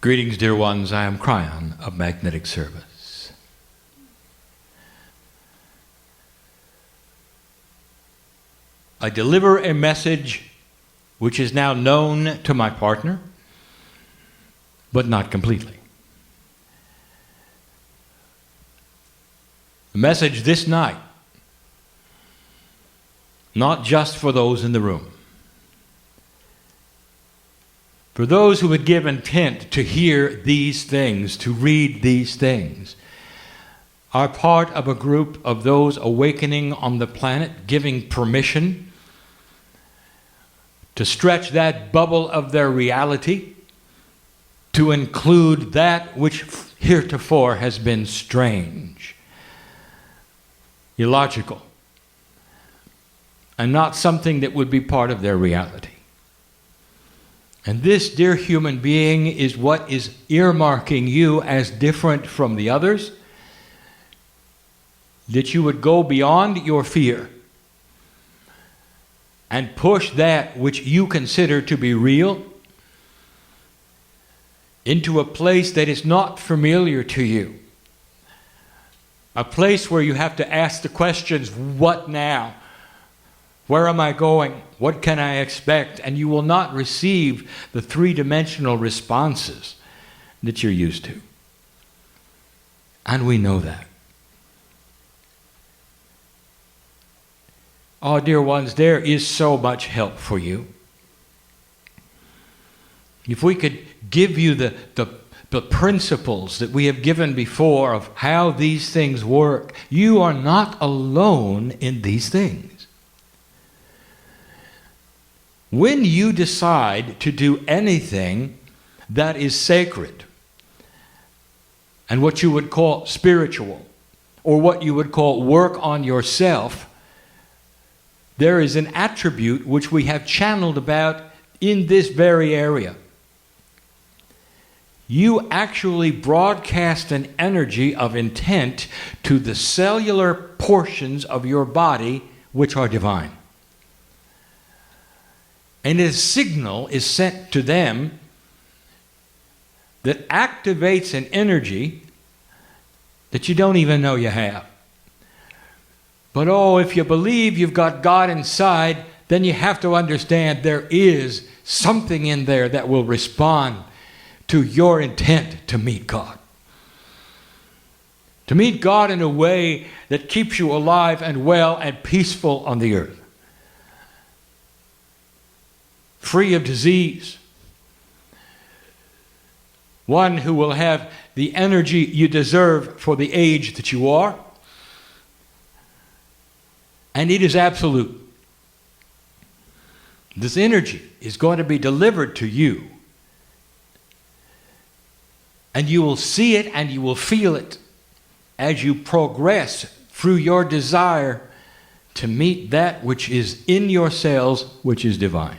Greetings, dear ones. I am Kryon of Magnetic Service. I deliver a message which is now known to my partner, but not completely. The message this night, not just for those in the room, for those who would give intent to hear these things, to read these things, are part of a group of those awakening on the planet, giving permission to stretch that bubble of their reality to include that which heretofore has been strange, illogical, and not something that would be part of their reality. And this, dear human being, is what is earmarking you as different from the others, that you would go beyond your fear and push that which you consider to be real into a place that is not familiar to you. A place where you have to ask the questions, what now? Where am I going? What can I expect? And you will not receive the three-dimensional responses that you're used to. And we know that. Oh, dear ones, there is so much help for you. If we could give you the principles that we have given before of how these things work, you are not alone in these things. When you decide to do anything that is sacred and what you would call spiritual, or what you would call work on yourself, there is an attribute which we have channeled about in this very area. You actually broadcast an energy of intent to the cellular portions of your body which are divine. And a signal is sent to them that activates an energy that you don't even know you have. But oh, if you believe you've got God inside, then you have to understand there is something in there that will respond to your intent to meet God. To meet God in a way that keeps you alive and well and peaceful on the earth. Free of disease. One who will have the energy you deserve for the age that you are. And it is absolute. This energy is going to be delivered to you. And you will see it and you will feel it as you progress through your desire to meet that which is in your cells, which is divine.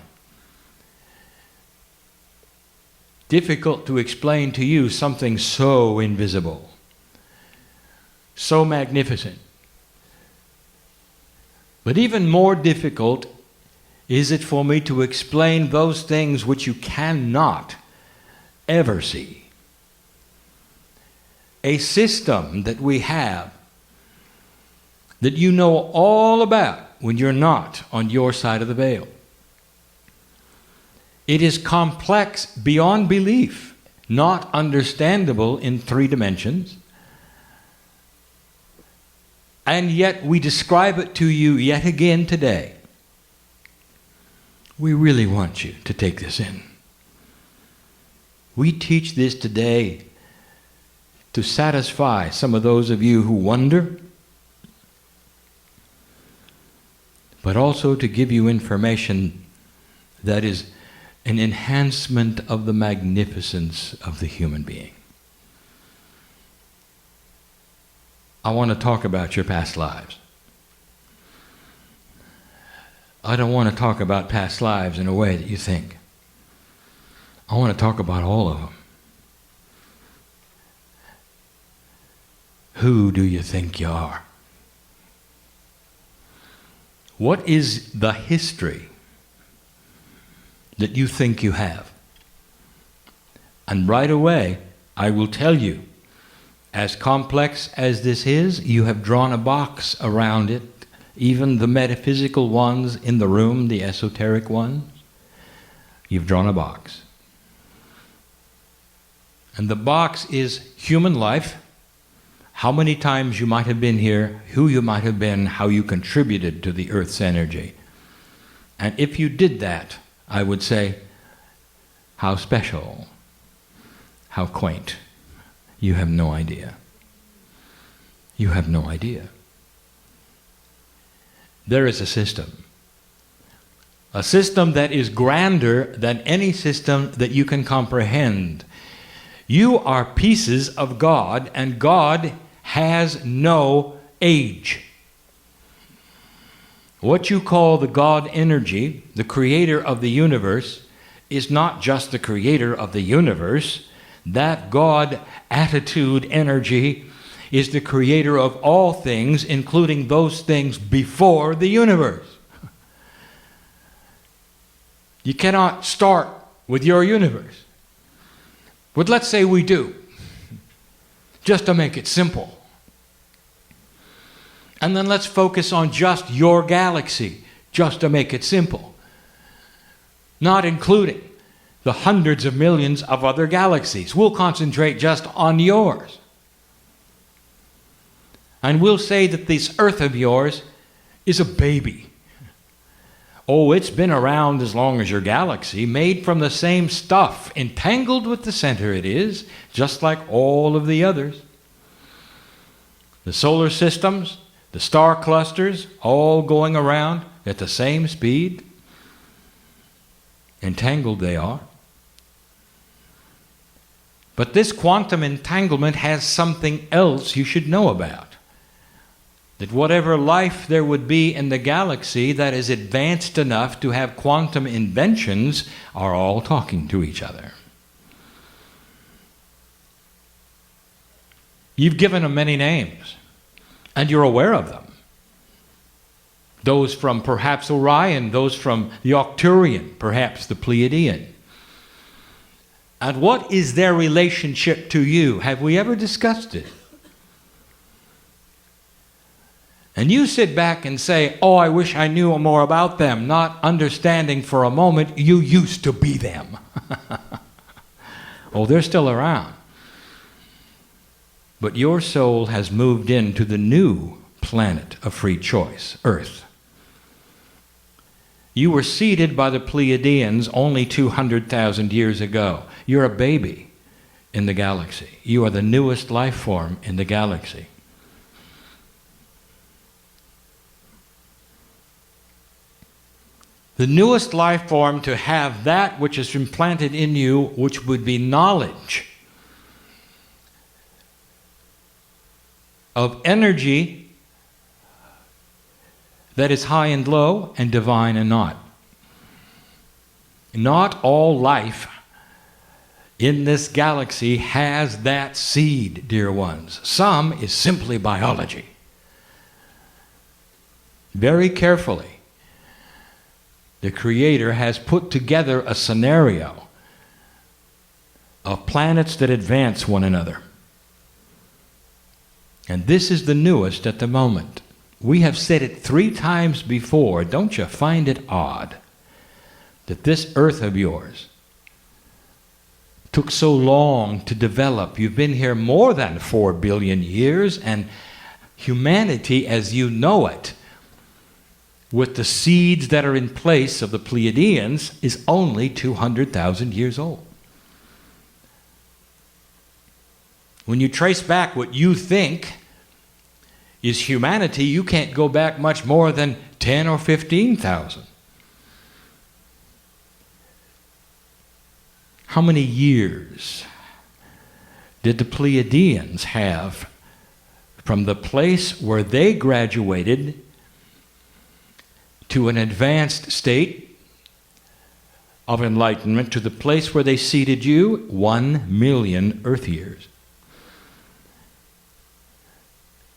Difficult to explain to you something so invisible, so magnificent. But even more difficult is it for me to explain those things which you cannot ever see. A system that we have that you know all about when you're not on your side of the veil. It is complex beyond belief, not understandable in 3 dimensions. And yet we describe it to you yet again today. We really want you to take this in. We teach this today to satisfy some of those of you who wonder, but also to give you information that is an enhancement of the magnificence of the human being. I want to talk about your past lives. I don't want to talk about past lives in a way that you think. I want to talk about all of them. Who do you think you are? What is the history that you think you have? And right away, I will tell you, as complex as this is, you have drawn a box around it. Even the metaphysical ones in the room, the esoteric ones, you've drawn a box. And the box is human life, how many times you might have been here, who you might have been, how you contributed to the Earth's energy. And if you did that, I would say, how special, how quaint. You have no idea. You have no idea. There is a system that is grander than any system that you can comprehend. You are pieces of God, and God has no age. What you call the God energy, the creator of the universe, is not just the creator of the universe. That God attitude energy is the creator of all things, including those things before the universe. You cannot start with your universe. But let's say we do, just to make it simple. And then let's focus on just your galaxy, just to make it simple. Not including the hundreds of millions of other galaxies. We'll concentrate just on yours. And we'll say that this Earth of yours is a baby. Oh, it's been around as long as your galaxy, made from the same stuff, entangled with the center it is, just like all of the others. The solar systems, the star clusters, all going around at the same speed. Entangled they are. But this quantum entanglement has something else you should know about. That whatever life there would be in the galaxy that is advanced enough to have quantum inventions are all talking to each other. You've given them many names, and you're aware of them. Those from perhaps Orion, those from the Arcturian, perhaps the Pleiadian. And what is their relationship to you? Have we ever discussed it? And you sit back and say, oh, I wish I knew more about them, not understanding for a moment you used to be them. Oh, they're still around. But your soul has moved into the new planet of free choice, Earth. You were seeded by the Pleiadians only 200,000 years ago. You're a baby in the galaxy. You are the newest life form in the galaxy. The newest life form to have that which is implanted in you, which would be knowledge of energy that is high and low and divine and not. Not all life in this galaxy has that seed, dear ones. Some is simply biology. Very carefully, the Creator has put together a scenario of planets that advance one another. And this is the newest at the moment. We have said it 3 times before. Don't you find it odd that this Earth of yours took so long to develop? You've been here more than 4 billion years, and humanity as you know it, with the seeds that are in place of the Pleiadians, is only 200,000 years old. When you trace back what you think is humanity, you can't go back much more than 10 or 15,000. How many years did the Pleiadians have from the place where they graduated to an advanced state of enlightenment to the place where they seated you? 1 million Earth years.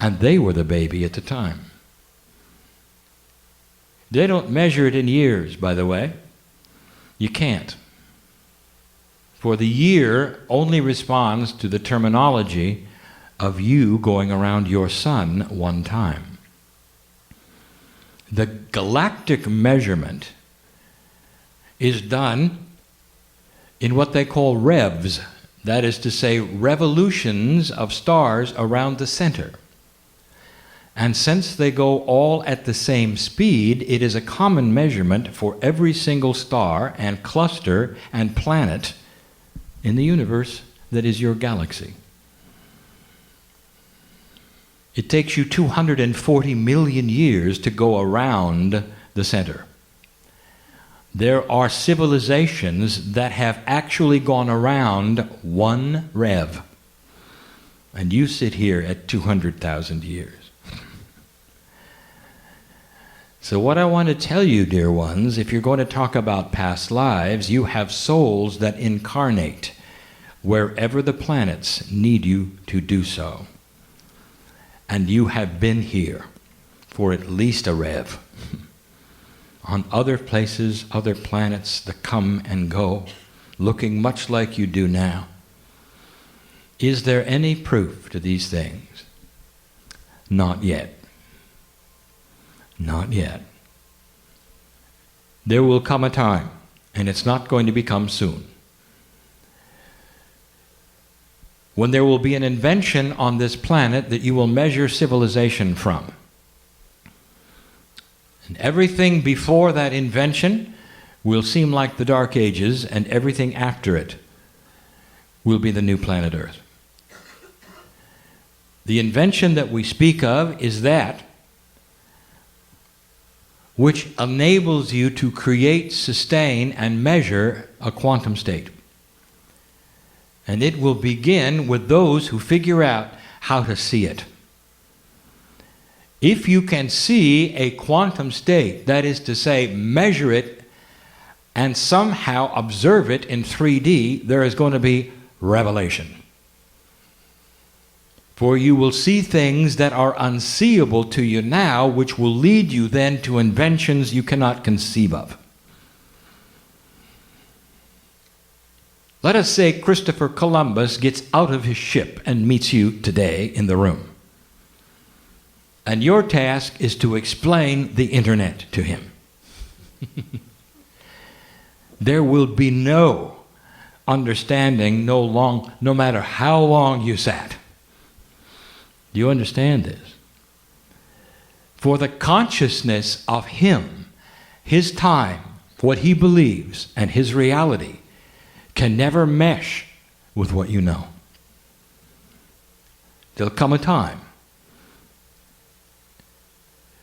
And they were the baby at the time. They don't measure it in years, by the way. You can't. For the year only responds to the terminology of you going around your sun one time. The galactic measurement is done in what they call revs, that is to say, revolutions of stars around the center. And since they go all at the same speed, it is a common measurement for every single star and cluster and planet in the universe that is your galaxy. It takes you 240 million years to go around the center. There are civilizations that have actually gone around one rev. And you sit here at 200,000 years. So what I want to tell you, dear ones, if you're going to talk about past lives, you have souls that incarnate wherever the planets need you to do so. And you have been here for at least a rev. On other places, other planets that come and go, looking much like you do now. Is there any proof to these things? Not yet. Not yet. There will come a time, and it's not going to become soon, when there will be an invention on this planet that you will measure civilization from. And everything before that invention will seem like the Dark Ages, and everything after it will be the new planet Earth. The invention that we speak of is that which enables you to create, sustain, and measure a quantum state. And it will begin with those who figure out how to see it. If you can see a quantum state, that is to say, measure it and somehow observe it in 3D, there is going to be revelation. For you will see things that are unseeable to you now, which will lead you then to inventions you cannot conceive of. Let us say Christopher Columbus gets out of his ship and meets you today in the room. And your task is to explain the internet to him. There will be no understanding, no matter how long you sat. Do you understand this? For the consciousness of him, his time, what he believes, and his reality can never mesh with what you know. There'll come a time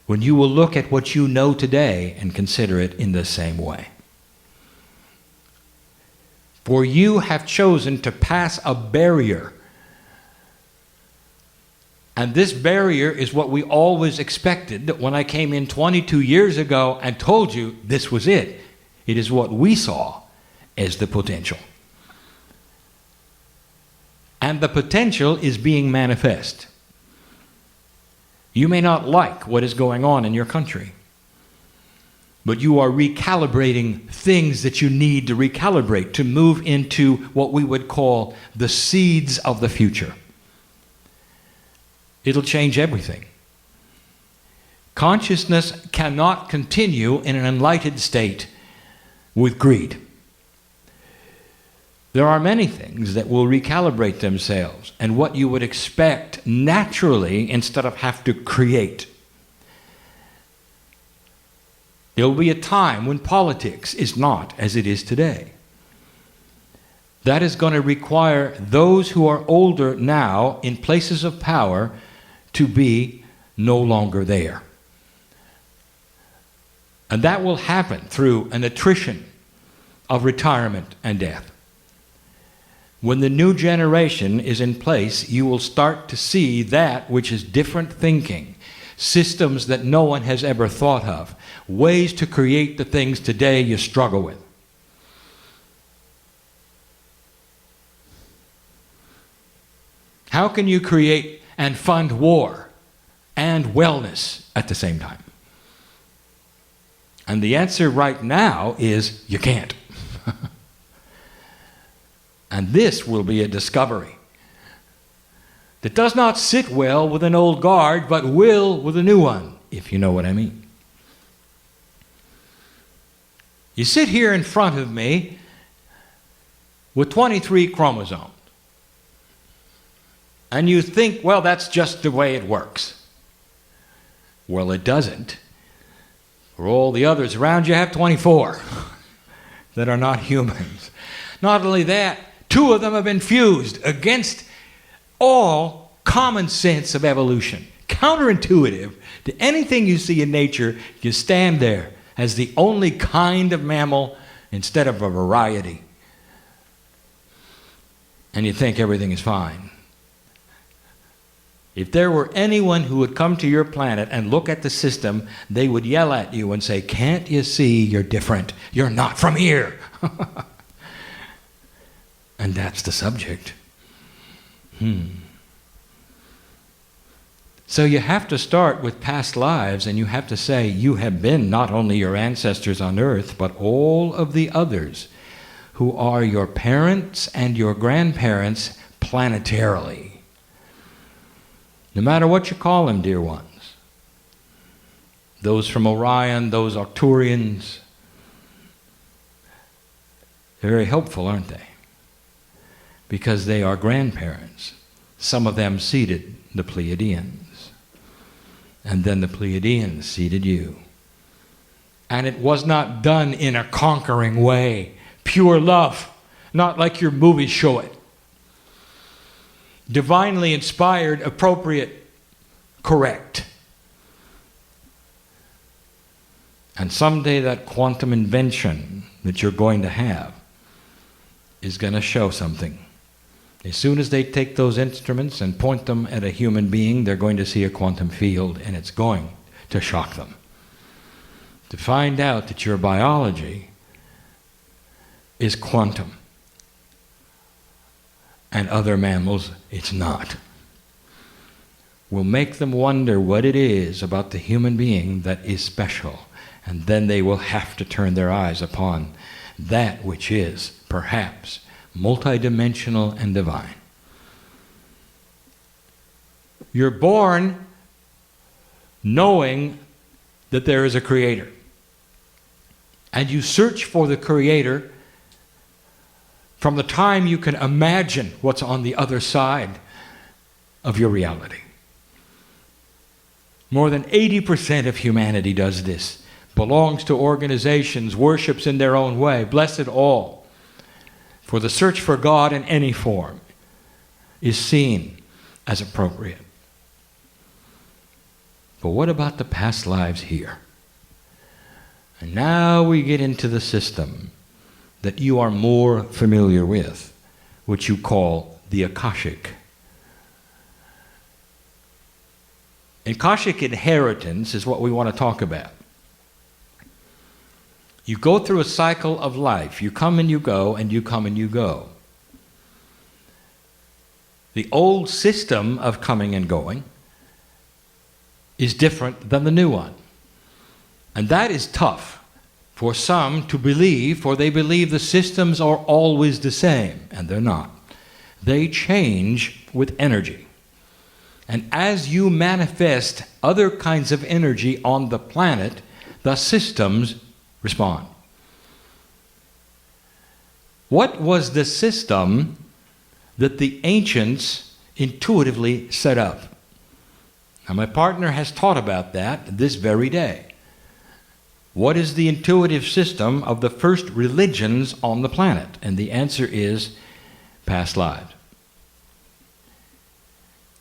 when you will look at what you know today and consider it in the same way. For you have chosen to pass a barrier. And this barrier is what we always expected when I came in 22 years ago and told you this was it. It is what we saw as the potential. And the potential is being manifest. You may not like what is going on in your country, but you are recalibrating things that you need to recalibrate to move into what we would call the seeds of the future. It'll change everything. Consciousness cannot continue in an enlightened state with greed. There are many things that will recalibrate themselves, and what you would expect naturally instead of have to create. There will be a time when politics is not as it is today. That is going to require those who are older now in places of power to be no longer there. And that will happen through an attrition of retirement and death. When the new generation is in place, you will start to see that which is different thinking, systems that no one has ever thought of, ways to create the things today you struggle with. How can you create and fund war and wellness at the same time? And the answer right now is you can't. And this will be a discovery that does not sit well with an old guard, but will with a new one, if you know what I mean. You sit here in front of me with 23 chromosomes. And you think, well, that's just the way it works. Well, it doesn't. For all the others around you have 24 that are not humans. Not only that, 2 of them have been fused against all common sense of evolution. Counterintuitive to anything you see in nature, you stand there as the only kind of mammal instead of a variety. And you think everything is fine. If there were anyone who would come to your planet and look at the system, they would yell at you and say, "Can't you see you're different? You're not from here." And that's the subject. So you have to start with past lives, and you have to say, you have been not only your ancestors on earth, but all of the others who are your parents and your grandparents planetarily. No matter what you call them, dear ones. Those from Orion, those Arcturians. They're very helpful, aren't they? Because they are grandparents. Some of them seeded the Pleiadians. And then the Pleiadians seeded you. And it was not done in a conquering way. Pure love. Not like your movies show it. Divinely inspired, appropriate, correct. And someday that quantum invention that you're going to have is going to show something. As soon as they take those instruments and point them at a human being, they're going to see a quantum field, and it's going to shock them. To find out that your biology is quantum. And other mammals, it's not. Will make them wonder what it is about the human being that is special. And then they will have to turn their eyes upon that which is, perhaps, multidimensional and divine. You're born knowing that there is a creator. And you search for the creator from the time you can imagine what's on the other side of your reality. More than 80% of humanity does this. Belongs to organizations, worships in their own way. Blessed all. For the search for God in any form is seen as appropriate. But what about the past lives here? And now we get into the system that you are more familiar with, which you call the Akashic. Akashic inheritance is what we want to talk about. You go through a cycle of life. You come and you go, and you come and you go. The old system of coming and going is different than the new one. And that is tough for some to believe, for they believe the systems are always the same, and they're not. They change with energy. And as you manifest other kinds of energy on the planet, the systems respond. What was the system that the ancients intuitively set up? Now, my partner has taught about that this very day. What is the intuitive system of the first religions on the planet? And the answer is past lives.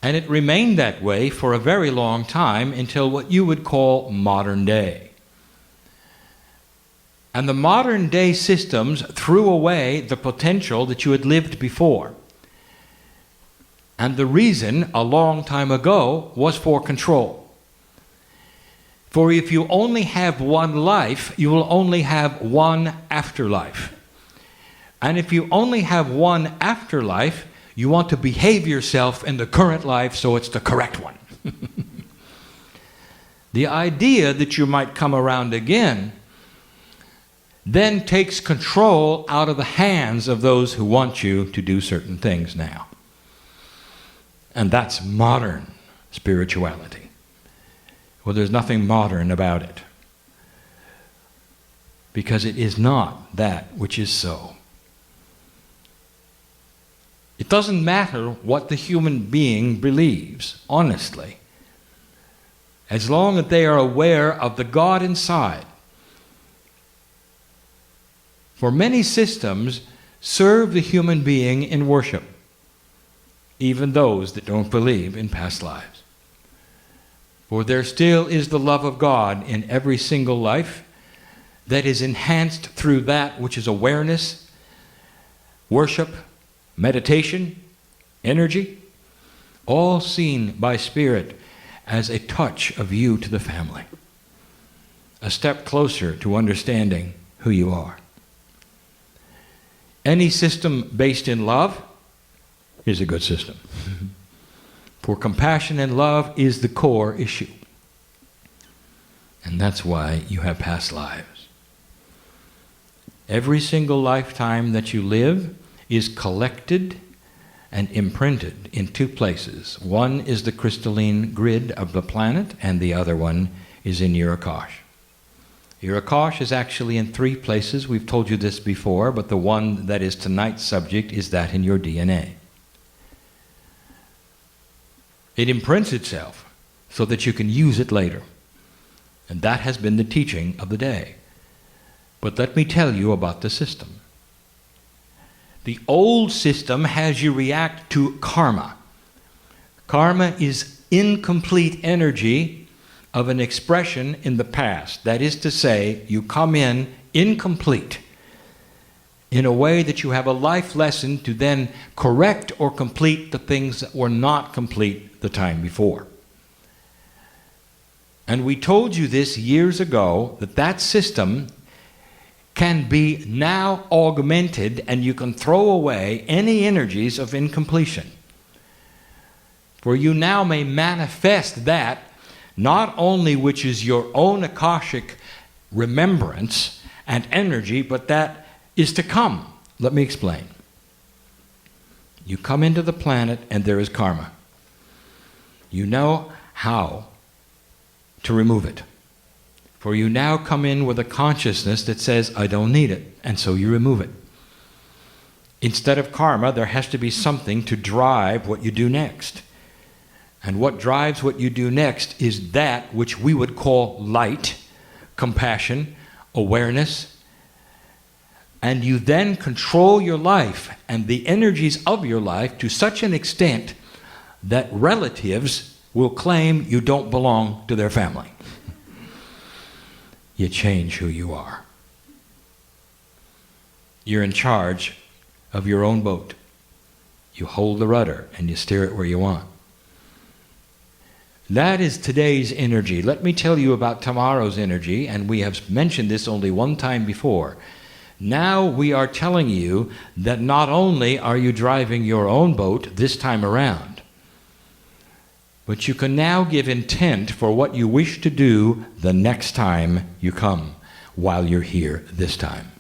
And it remained that way for a very long time until what you would call modern day. And the modern day systems threw away the potential that you had lived before. And the reason, a long time ago, was for control. For if you only have one life, you will only have one afterlife. And if you only have one afterlife, you want to behave yourself in the current life so it's the correct one. The idea that you might come around again then takes control out of the hands of those who want you to do certain things now. And that's modern spirituality. Well, there's nothing modern about it, because it is not that which is so. It doesn't matter what the human being believes, honestly, as long as they are aware of the God inside. For many systems serve the human being in worship, even those that don't believe in past lives. For there still is the love of God in every single life that is enhanced through that which is awareness, worship, meditation, energy, all seen by Spirit as a touch of you to the family, a step closer to understanding who you are. Any system based in love is a good system. For compassion and love is the core issue. And that's why you have past lives. Every single lifetime that you live is collected and imprinted in two places. One is the crystalline grid of the planet, and the other one is in your Akash. Your Akash is actually in three places. We've told you this before, but the one that is tonight's subject is that in your DNA. It imprints itself so that you can use it later. And that has been the teaching of the day. But let me tell you about the system. The old system has you react to karma. Karma is incomplete energy of an expression in the past. That is to say, you come in incomplete in a way that you have a life lesson to then correct or complete the things that were not complete the time before. And we told you this years ago, that that system can be now augmented, and you can throw away any energies of incompletion. For you now may manifest that not only which is your own Akashic remembrance and energy, but that is to come. Let me explain. You come into the planet and there is karma. You know how to remove it. For you now come in with a consciousness that says, I don't need it, and so you remove it. Instead of karma, there has to be something to drive what you do next. And what drives what you do next is that which we would call light, compassion, awareness. And you then control your life and the energies of your life to such an extent that relatives will claim you don't belong to their family. You change who you are. You're in charge of your own boat. You hold the rudder and you steer it where you want. That is today's energy. Let me tell you about tomorrow's energy, and we have mentioned this only one time before. Now we are telling you that not only are you driving your own boat this time around, but you can now give intent for what you wish to do the next time you come, while you're here this time.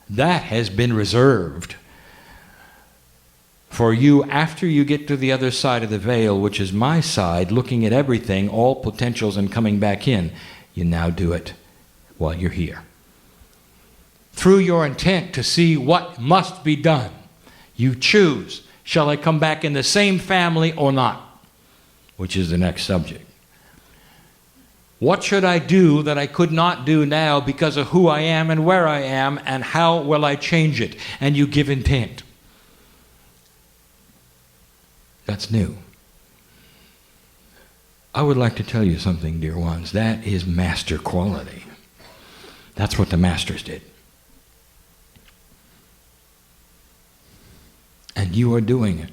That has been reserved for you after you get to the other side of the veil, which is my side, looking at everything, all potentials, and coming back in. You now do it while you're here. Through your intent to see what must be done, you choose, shall I come back in the same family or not? Which is the next subject. What should I do that I could not do now because of who I am and where I am, and how will I change it? And you give intent. That's new. I would like to tell you something, dear ones. That is master quality. That's what the masters did. And you are doing it.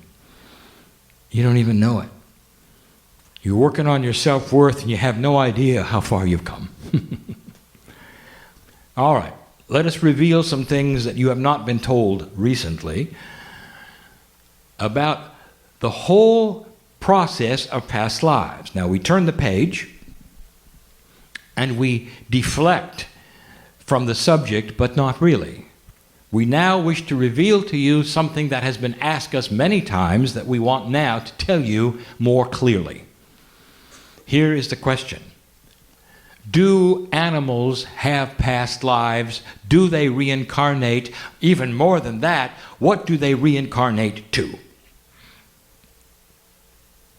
You don't even know it. You're working on your self-worth and you have no idea how far you've come. All right. Let us reveal some things that you have not been told recently about the whole process of past lives. Now we turn the page and we deflect from the subject, but not really. We now wish to reveal to you something that has been asked us many times that we want now to tell you more clearly. Here is the question. Do animals have past lives? Do they reincarnate? Even more than that, what do they reincarnate to?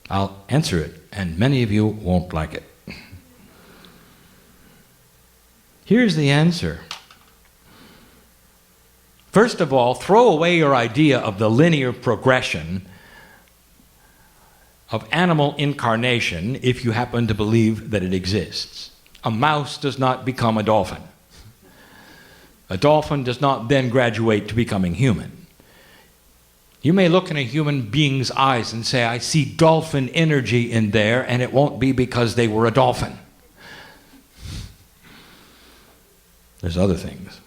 I'll answer it, and many of you won't like it. Here's the answer. First of all, throw away your idea of the linear progression of animal incarnation if you happen to believe that it exists. A mouse does not become a dolphin. A dolphin does not then graduate to becoming human. You may look in a human being's eyes and say, I see dolphin energy in there, and it won't be because they were a dolphin. There's other things.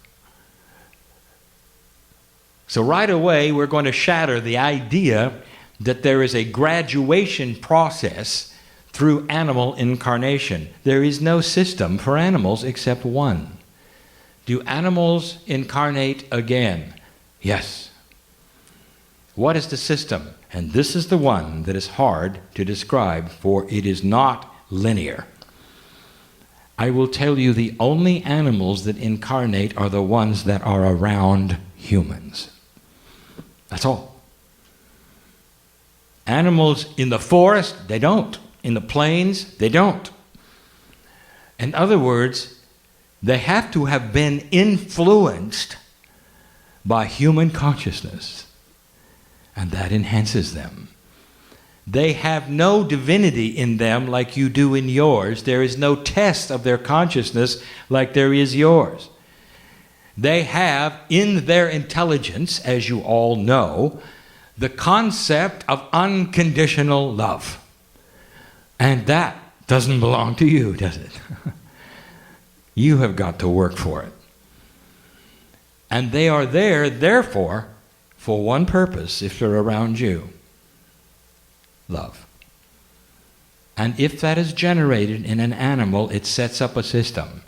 So right away, we're going to shatter the idea that there is a graduation process through animal incarnation. There is no system for animals except one. Do animals incarnate again? Yes. What is the system? And this is the one that is hard to describe, for it is not linear. I will tell you the only animals that incarnate are the ones that are around humans. That's all. Animals in the forest, they don't. In the plains, they don't. In other words, they have to have been influenced by human consciousness, and that enhances them. They have no divinity in them like you do in yours. There is no test of their consciousness like there is yours. They have in their intelligence, as you all know, the concept of unconditional love. And that doesn't belong to you, does it? You have got to work for it. And they are there, therefore, for one purpose if they're around you. Love. And if that is generated in an animal, it sets up a system.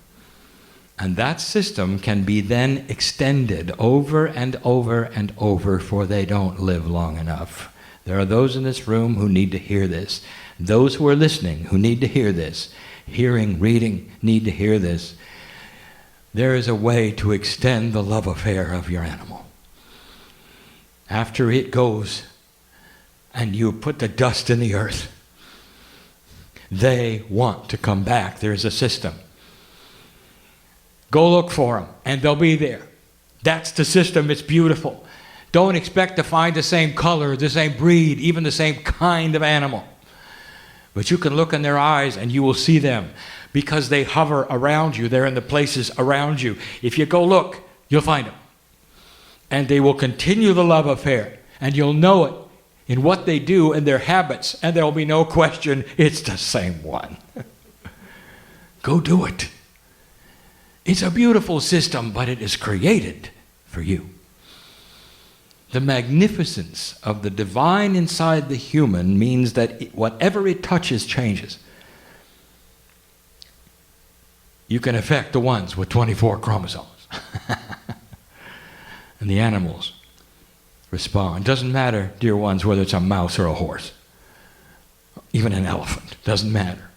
And that system can be then extended over and over and over, for they don't live long enough. There are those in this room who need to hear this. Those who are listening who need to hear this. Hearing, reading, need to hear this. There is a way to extend the love affair of your animal. After it goes and you put the dust in the earth, they want to come back. There's a system. Go look for them, and they'll be there. That's the system. It's beautiful. Don't expect to find the same color, the same breed, even the same kind of animal. But you can look in their eyes, and you will see them because they hover around you. They're in the places around you. If you go look, you'll find them. And they will continue the love affair, and you'll know it in what they do and their habits, and there will be no question it's the same one. Go do it. It's a beautiful system, but it is created for you. The magnificence of the divine inside the human means that whatever it touches changes. You can affect the ones with 24 chromosomes. And the animals respond. Doesn't matter, dear ones, whether it's a mouse or a horse. Even an elephant. Doesn't matter.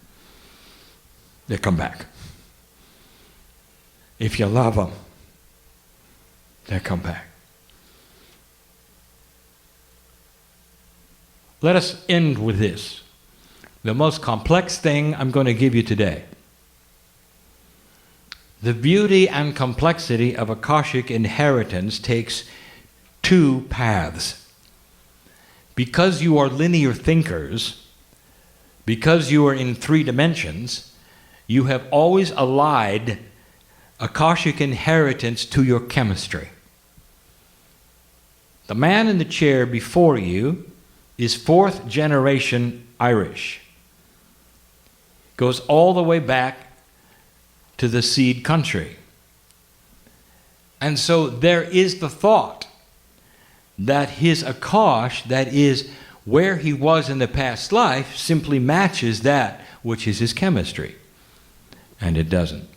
They come back. If you love them, they come back. Let us end with this. The most complex thing I'm going to give you today. The beauty and complexity of Akashic inheritance takes two paths. Because you are linear thinkers, because you are in 3 dimensions, you have always allied Akashic inheritance to your chemistry. The man in the chair before you is 4th generation Irish. Goes all the way back to the seed country. And so there is the thought that his Akash, that is where he was in the past life, simply matches that which is his chemistry. And it doesn't.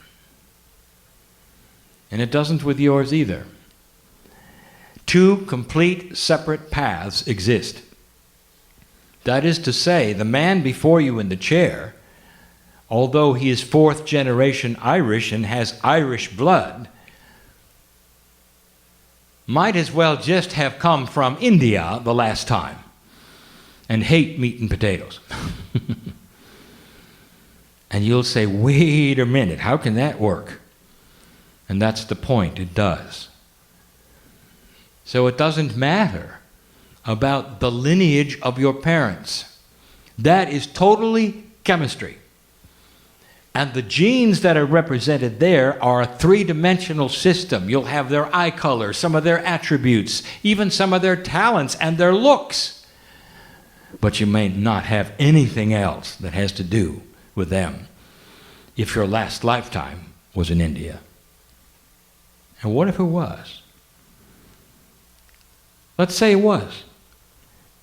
And it doesn't with yours either. Two complete separate paths exist. That is to say, the man before you in the chair, although he is fourth generation Irish and has Irish blood, might as well just have come from India the last time and hate meat and potatoes. And you'll say, wait a minute, how can that work? And that's the point, it does. So it doesn't matter about the lineage of your parents. That is totally chemistry. And the genes that are represented there are a three-dimensional system. You'll have their eye color, some of their attributes, even some of their talents and their looks. But you may not have anything else that has to do with them if your last lifetime was in India. And what if it was? Let's say it was.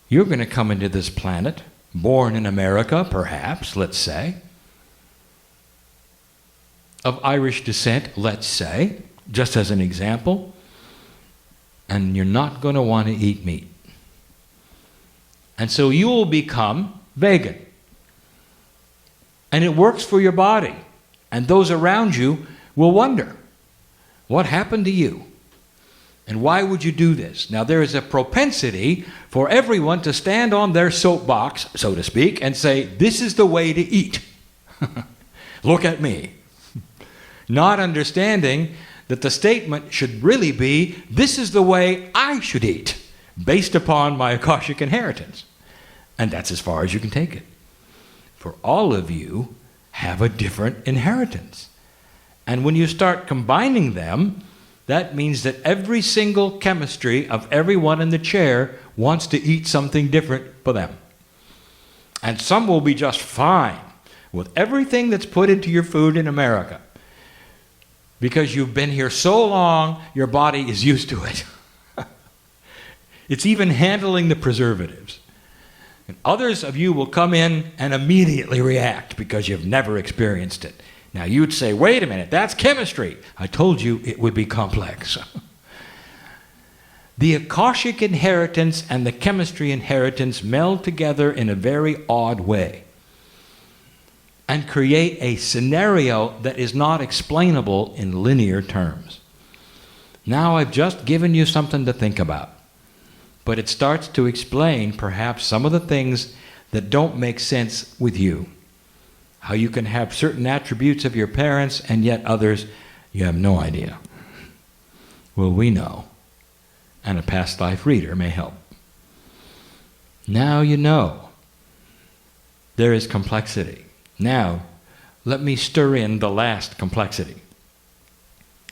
You're going to come into this planet, born in America, perhaps, let's say, of Irish descent, let's say, just as an example, and you're not going to want to eat meat. And so you will become vegan. And it works for your body. And those around you will wonder, what happened to you? And why would you do this? Now, there is a propensity for everyone to stand on their soapbox, so to speak, and say, this is the way to eat. Look at me. Not understanding that the statement should really be, this is the way I should eat, based upon my Akashic inheritance. And that's as far as you can take it. For all of you have a different inheritance. And when you start combining them, that means that every single chemistry of everyone in the chair wants to eat something different for them. And some will be just fine with everything that's put into your food in America. Because you've been here so long, your body is used to it. It's even handling the preservatives. And others of you will come in and immediately react because you've never experienced it. Now you'd say, wait a minute, that's chemistry. I told you it would be complex. The Akashic inheritance and the chemistry inheritance meld together in a very odd way and create a scenario that is not explainable in linear terms. Now I've just given you something to think about, but it starts to explain perhaps some of the things that don't make sense with you. How you can have certain attributes of your parents and yet others you have no idea. Well, we know, and a past life reader may help. Now you know. There is complexity. Now, let me stir in the last complexity.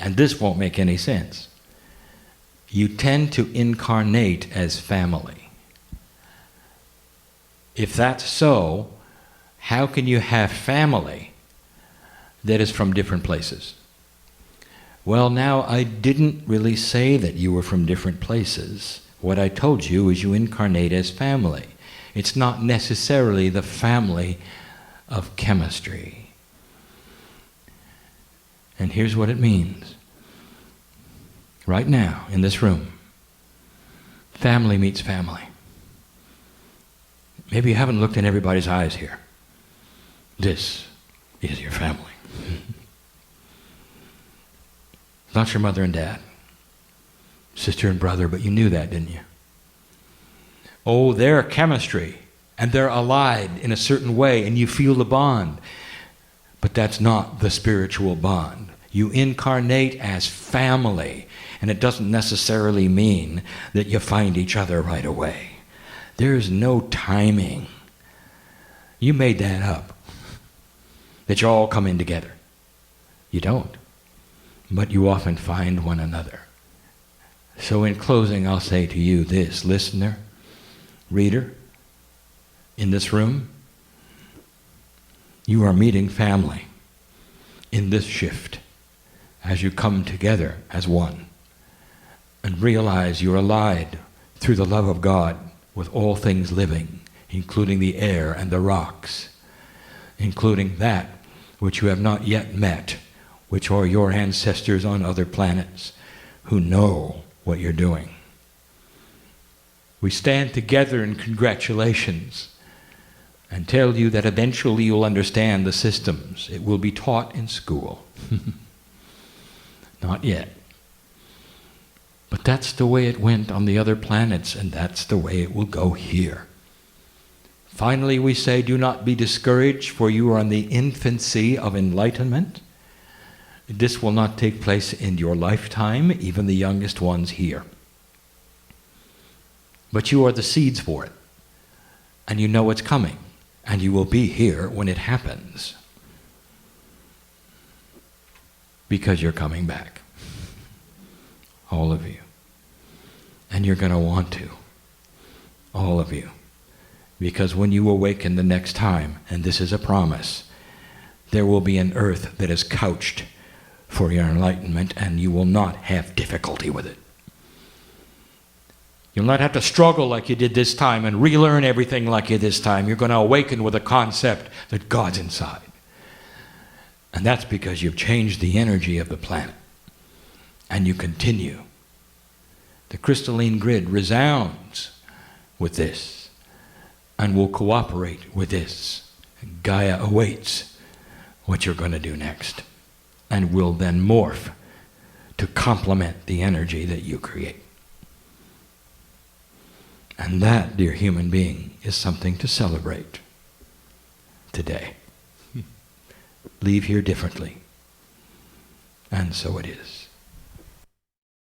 And this won't make any sense. You tend to incarnate as family. If that's so, how can you have family that is from different places? Well, now, I didn't really say that you were from different places. What I told you is you incarnate as family. It's not necessarily the family of chemistry. And here's what it means. Right now, in this room, family meets family. Maybe you haven't looked in everybody's eyes here. This is your family. It's not your mother and dad, sister and brother, but you knew that, didn't you? Oh, they're chemistry, and they're allied in a certain way, and you feel the bond. But that's not the spiritual bond. You incarnate as family, and it doesn't necessarily mean that you find each other right away. There's no timing. You made that up. That you all come in together. You don't. But you often find one another. So in closing, I'll say to you this, listener, reader, in this room, you are meeting family in this shift as you come together as one and realize you're allied through the love of God with all things living, including the air and the rocks, including that which you have not yet met which are your ancestors on other planets who know what you're doing. We stand together in congratulations and tell you that eventually you'll understand the systems. It will be taught in school. Not yet. But that's the way it went on the other planets, and that's the way it will go here. Finally, we say, do not be discouraged, for you are in the infancy of enlightenment. This will not take place in your lifetime, even the youngest ones here. But you are the seeds for it, and you know it's coming, and you will be here when it happens. Because you're coming back. All of you. And you're going to want to. All of you. Because when you awaken the next time, and this is a promise, there will be an earth that is couched for your enlightenment, and you will not have difficulty with it. You'll not have to struggle like you did this time and relearn everything like you did this time. You're going to awaken with a concept that God's inside. And that's because you've changed the energy of the planet. And you continue. The crystalline grid resounds with this and will cooperate with this. Gaia awaits what you're going to do next and will then morph to complement the energy that you create. And that, dear human being, is something to celebrate today. Leave here differently. And so it is.